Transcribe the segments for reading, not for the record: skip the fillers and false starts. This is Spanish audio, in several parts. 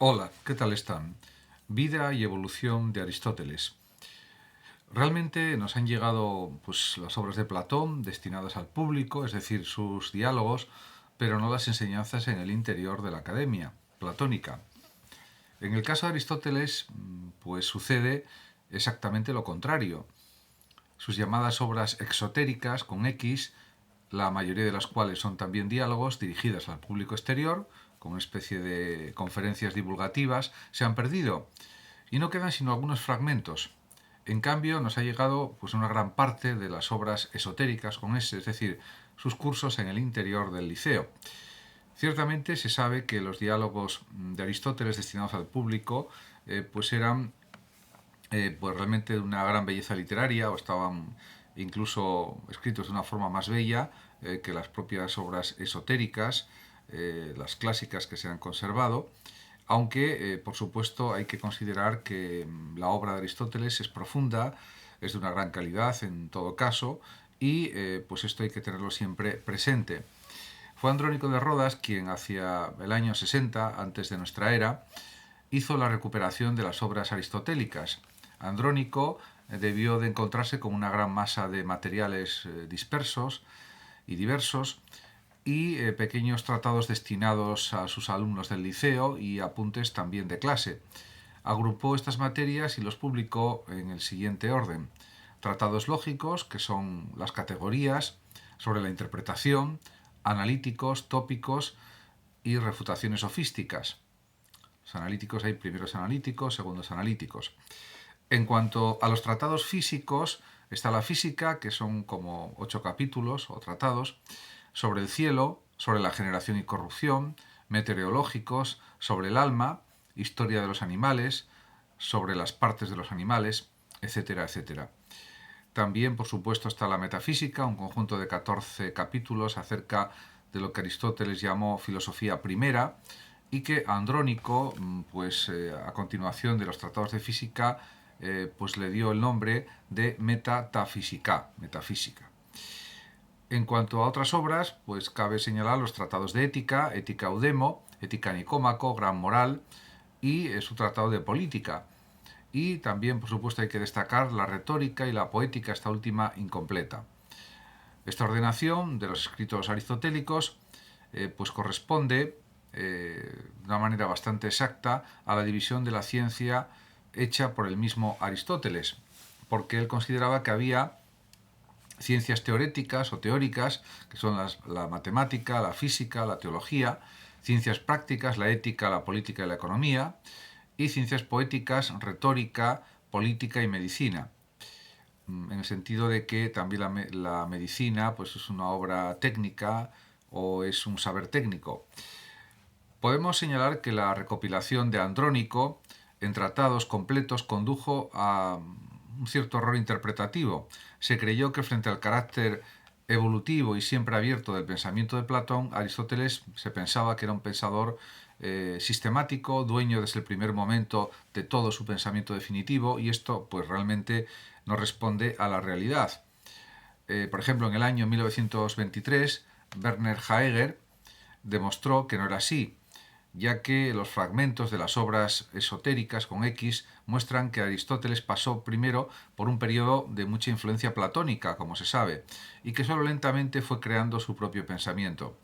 Hola, ¿qué tal están? Vida y evolución de Aristóteles. Realmente nos han llegado las obras de Platón destinadas al público, es decir, sus diálogos, pero no las enseñanzas en el interior de la academia platónica. En el caso de Aristóteles, pues sucede exactamente lo contrario. Sus llamadas obras exotéricas con X, la mayoría de las cuales son también diálogos dirigidas al público exterior, con una especie de conferencias divulgativas, se han perdido y no quedan sino algunos fragmentos. En cambio, nos ha llegado una gran parte de las obras esotéricas con S, es decir, sus cursos en el interior del liceo. Ciertamente se sabe que los diálogos de Aristóteles destinados al público eran realmente de una gran belleza literaria o estaban incluso escritos de una forma más bella que las propias obras esotéricas, las clásicas que se han conservado, aunque por supuesto hay que considerar que la obra de Aristóteles es profunda, es de una gran calidad en todo caso y pues esto hay que tenerlo siempre presente. Fue Andrónico de Rodas quien hacia el año 60 antes de nuestra era hizo la recuperación de las obras aristotélicas. Andrónico debió de encontrarse con una gran masa de materiales dispersos y diversos y pequeños tratados destinados a sus alumnos del liceo y apuntes también de clase. Agrupó estas materias y los publicó en el siguiente orden. Tratados lógicos, que son las categorías, sobre la interpretación, analíticos, tópicos y refutaciones sofísticas. Los analíticos hay primeros analíticos, segundos analíticos. En cuanto a los tratados físicos, está la física, que son como 8 capítulos o tratados, sobre el cielo, sobre la generación y corrupción, meteorológicos, sobre el alma, historia de los animales, sobre las partes de los animales, etcétera, etcétera. También, por supuesto, está la metafísica, un conjunto de 14 capítulos acerca de lo que Aristóteles llamó filosofía primera y que Andrónico, a continuación de los tratados de física, le dio el nombre de metafísica. En cuanto a otras obras, pues cabe señalar los tratados de ética, Ética Eudemo, Ética Nicómaco, Gran Moral y su tratado de política. Y también, por supuesto, hay que destacar la retórica y la poética, esta última incompleta. Esta ordenación de los escritos aristotélicos corresponde de una manera bastante exacta a la división de la ciencia hecha por el mismo Aristóteles, porque él consideraba que había ciencias teoréticas o teóricas, que son la matemática, la física, la teología, ciencias prácticas, la ética, la política y la economía, y ciencias poéticas, retórica, política y medicina, en el sentido de que también la medicina es una obra técnica o es un saber técnico. Podemos señalar que la recopilación de Andrónico en tratados completos condujo a un cierto error interpretativo. Se creyó que frente al carácter evolutivo y siempre abierto del pensamiento de Platón, Aristóteles se pensaba que era un pensador sistemático, dueño desde el primer momento de todo su pensamiento definitivo, y esto realmente no responde a la realidad. Por ejemplo, en el año 1923, Werner Jaeger demostró que no era así, ya que los fragmentos de las obras esotéricas con X muestran que Aristóteles pasó primero por un periodo de mucha influencia platónica, como se sabe, y que solo lentamente fue creando su propio pensamiento.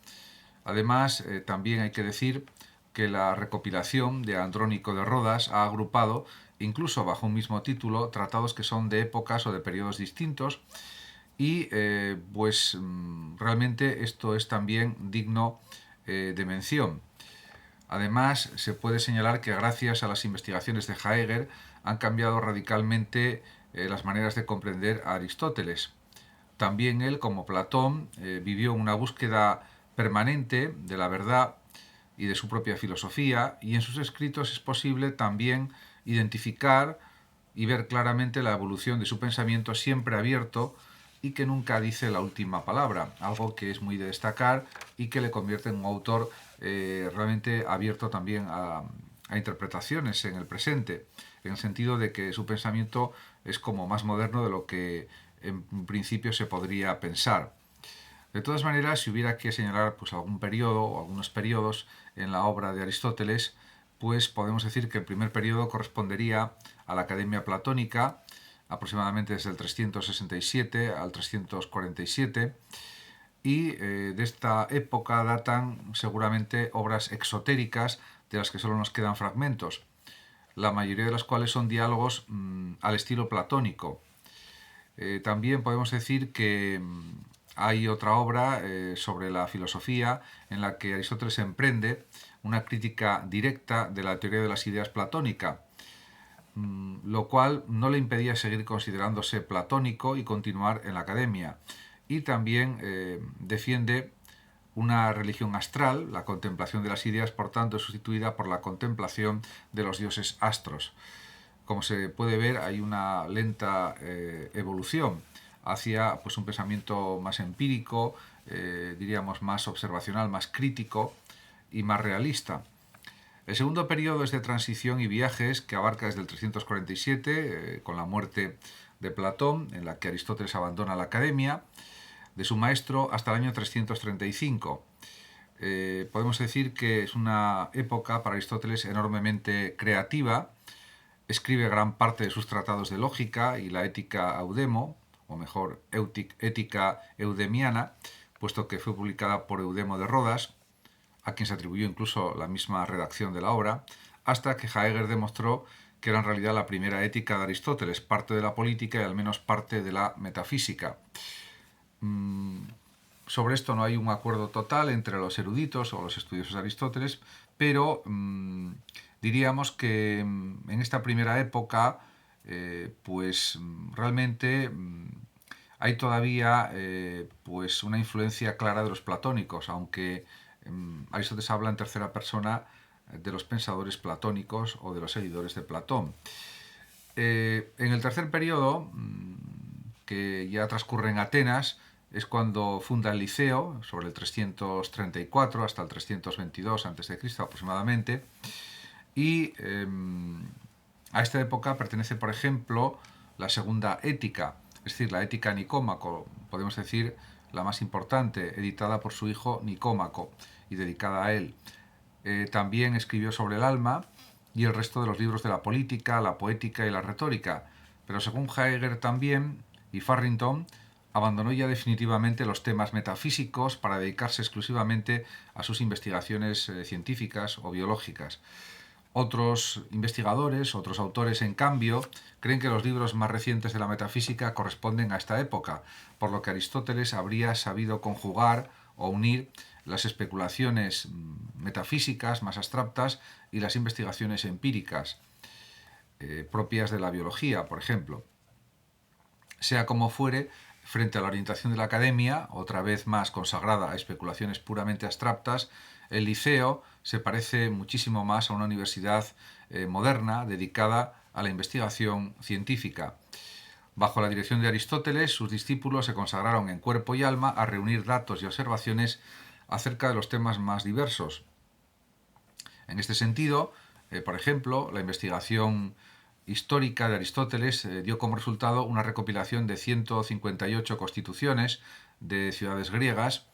Además, también hay que decir que la recopilación de Andrónico de Rodas ha agrupado, incluso bajo un mismo título, tratados que son de épocas o de periodos distintos y realmente esto es también digno de mención. Además, se puede señalar que gracias a las investigaciones de Jaeger han cambiado radicalmente las maneras de comprender a Aristóteles. También él, como Platón, vivió una búsqueda permanente de la verdad y de su propia filosofía, y en sus escritos es posible también identificar y ver claramente la evolución de su pensamiento siempre abierto y que nunca dice la última palabra, algo que es muy de destacar y que le convierte en un autor realmente abierto también a interpretaciones en el presente, en el sentido de que su pensamiento es como más moderno de lo que en principio se podría pensar. De todas maneras, si hubiera que señalar algún periodo o algunos periodos en la obra de Aristóteles, pues podemos decir que el primer periodo correspondería a la Academia Platónica, aproximadamente desde el 367 al 347, y de esta época datan seguramente obras exotéricas de las que solo nos quedan fragmentos, la mayoría de las cuales son diálogos al estilo platónico. También podemos decir que hay otra obra sobre la filosofía en la que Aristóteles emprende una crítica directa de la teoría de las ideas platónica, lo cual no le impedía seguir considerándose platónico y continuar en la academia. Y también defiende una religión astral, la contemplación de las ideas, por tanto, es sustituida por la contemplación de los dioses astros. Como se puede ver, hay una lenta evolución hacia pues, un pensamiento más empírico, diríamos más observacional, más crítico y más realista. El segundo periodo es de transición y viajes que abarca desde el 347, con la muerte de Platón, en la que Aristóteles abandona la academia de su maestro, hasta el año 335. Podemos decir que es una época para Aristóteles enormemente creativa. Escribe gran parte de sus tratados de lógica y la ética Eudemo, o mejor, ética eudemiana, puesto que fue publicada por Eudemo de Rodas, a quien se atribuyó incluso la misma redacción de la obra, hasta que Heidegger demostró que era en realidad la primera ética de Aristóteles, parte de la política y al menos parte de la metafísica. Sobre esto no hay un acuerdo total entre los eruditos o los estudiosos de Aristóteles, pero diríamos que en esta primera época pues realmente hay todavía pues una influencia clara de los platónicos, aunque Aristóteles habla en tercera persona de los pensadores platónicos o de los seguidores de Platón. En el tercer periodo, que ya transcurre en Atenas, es cuando funda el Liceo, sobre el 334 hasta el 322 a.C. aproximadamente, y a esta época pertenece, por ejemplo, la segunda ética, es decir, la ética Nicómaco, podemos decir la más importante, editada por su hijo Nicómaco y dedicada a él. También escribió sobre el alma y el resto de los libros de la política, la poética y la retórica, pero según Heidegger también y Farrington, abandonó ya definitivamente los temas metafísicos para dedicarse exclusivamente a sus investigaciones científicas o biológicas. Otros investigadores, otros autores, en cambio, creen que los libros más recientes de la metafísica corresponden a esta época, por lo que Aristóteles habría sabido conjugar o unir las especulaciones metafísicas más abstractas y las investigaciones empíricas, propias de la biología, por ejemplo. Sea como fuere, frente a la orientación de la academia, otra vez más consagrada a especulaciones puramente abstractas, el Liceo se parece muchísimo más a una universidad moderna dedicada a la investigación científica. Bajo la dirección de Aristóteles, sus discípulos se consagraron en cuerpo y alma a reunir datos y observaciones acerca de los temas más diversos. En este sentido, por ejemplo, la investigación histórica de Aristóteles dio como resultado una recopilación de 158 constituciones de ciudades griegas,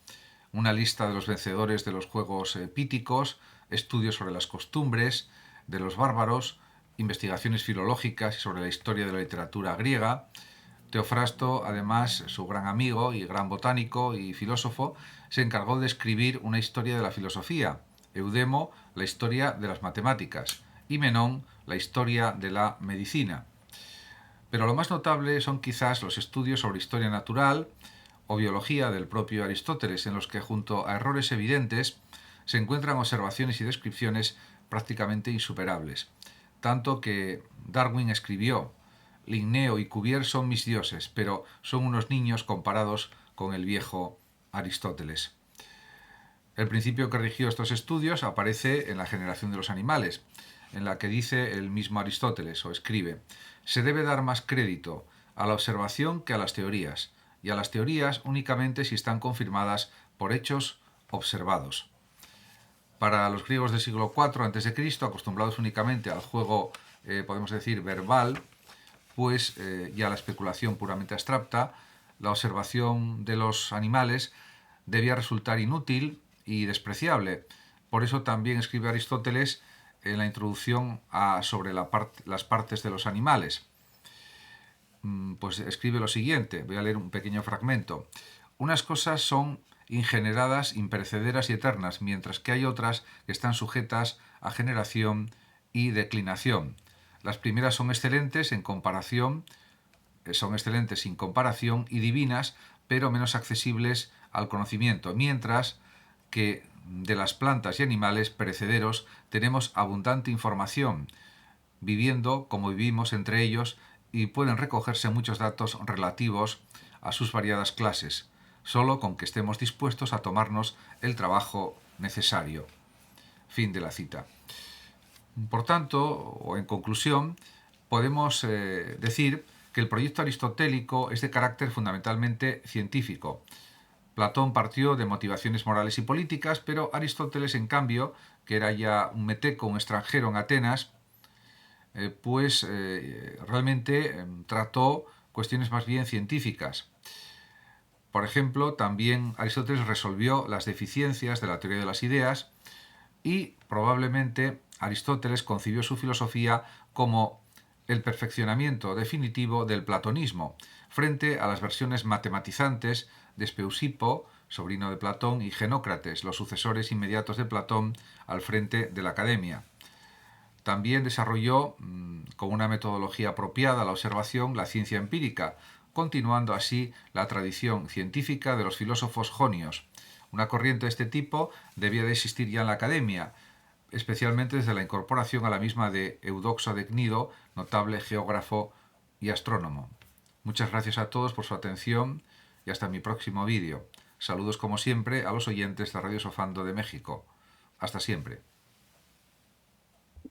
una lista de los vencedores de los Juegos Píticos, estudios sobre las costumbres de los bárbaros, investigaciones filológicas y sobre la historia de la literatura griega. Teofrasto, además, su gran amigo y gran botánico y filósofo, se encargó de escribir una historia de la filosofía, Eudemo, la historia de las matemáticas, y Menón, la historia de la medicina. Pero lo más notable son quizás los estudios sobre historia natural o biología del propio Aristóteles, en los que junto a errores evidentes se encuentran observaciones y descripciones prácticamente insuperables. Tanto que Darwin escribió: Linneo y Cuvier son mis dioses, pero son unos niños comparados con el viejo Aristóteles. El principio que rigió estos estudios aparece en La generación de los animales, en la que dice el mismo Aristóteles, o escribe: se debe dar más crédito a la observación que a las teorías, y a las teorías únicamente si están confirmadas por hechos observados. Para los griegos del siglo IV a.C., acostumbrados únicamente al juego, podemos decir, verbal, pues y a la especulación puramente abstracta, la observación de los animales debía resultar inútil y despreciable. Por eso también escribe Aristóteles en la introducción sobre las partes de los animales. Pues escribe lo siguiente, voy a leer un pequeño fragmento. Unas cosas son ingeneradas, imperecederas y eternas, mientras que hay otras que están sujetas a generación y declinación. Las primeras son excelentes sin comparación y divinas, pero menos accesibles al conocimiento, mientras que de las plantas y animales perecederos tenemos abundante información, viviendo como vivimos entre ellos, y pueden recogerse muchos datos relativos a sus variadas clases, solo con que estemos dispuestos a tomarnos el trabajo necesario. Fin de la cita. Por tanto, o en conclusión, podemos decir que el proyecto aristotélico es de carácter fundamentalmente científico. Platón partió de motivaciones morales y políticas, pero Aristóteles, en cambio, que era ya un meteco, un extranjero en Atenas, realmente trató cuestiones más bien científicas. Por ejemplo, también Aristóteles resolvió las deficiencias de la teoría de las ideas y probablemente Aristóteles concibió su filosofía como el perfeccionamiento definitivo del platonismo, frente a las versiones matematizantes de Speusipo, sobrino de Platón, y Genócrates, los sucesores inmediatos de Platón al frente de la academia. También desarrolló, con una metodología apropiada a la observación, la ciencia empírica, continuando así la tradición científica de los filósofos jonios. Una corriente de este tipo debía de existir ya en la academia, especialmente desde la incorporación a la misma de Eudoxo de Cnido, notable geógrafo y astrónomo. Muchas gracias a todos por su atención y hasta mi próximo vídeo. Saludos como siempre a los oyentes de Radio Sofando de México. Hasta siempre.